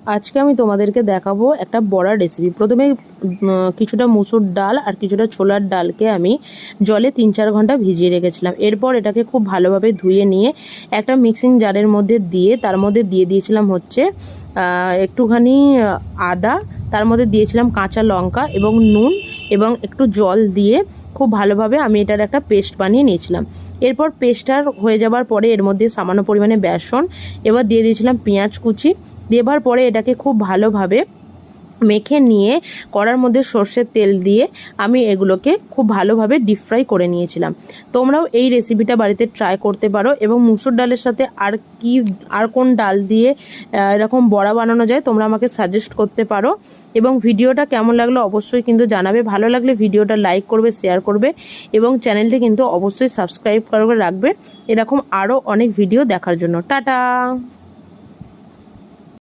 আজকে আমি তোমাদেরকে দেখাবো একটা বড়া রেসিপি। প্রথমে কিছুটা মুসুর ডাল আর কিছুটা ছোলার ডালকে আমি জলে 3-4 ঘন্টা ভিজিয়ে রেখেছিলাম। এরপর এটাকে খুব ভালোভাবে ধুয়ে নিয়ে একটা মিক্সিং জারের মধ্যে দিয়ে তার মধ্যে দিয়ে দিয়েছিলাম হচ্ছে একটুখানি আদা, তার মধ্যে দিয়েছিলাম কাঁচা লঙ্কা এবং নুন এবং একটু জল দিয়ে খুব ভালোভাবে আমি এটার একটা পেস্ট বানিয়ে নিয়েছিলাম। এরপর পেস্টটার হয়ে যাবার পরে এর মধ্যে সামান্য পরিমাণে বেসন, এবার দিয়ে দিয়েছিলাম পেঁয়াজ কুচি। দেবার পরে এটাকে খুব ভালোভাবে মেখে নিয়ে কড়ার মধ্যে সর্ষের তেল দিয়ে আমি এগুলোকে খুব ভালোভাবে ডিপ ফ্রাই করে নিয়েছিলাম। তোমরাও এই রেসিপিটা বাড়িতে ট্রাই করতে পারো। এবং মুসুর ডালের সাথে আর কোন ডাল দিয়ে এরকম বড়া বানানো যায় তোমরা আমাকে সাজেস্ট করতে পারো। এবং ভিডিওটা কেমন লাগলো অবশ্যই কিন্তু জানাবে। ভালো লাগলে ভিডিওটা লাইক করবে, শেয়ার করবে এবং চ্যানেলটি কিন্তু অবশ্যই সাবস্ক্রাইব করে রাখবে এরকম আরও অনেক ভিডিও দেখার জন্য। টাটা।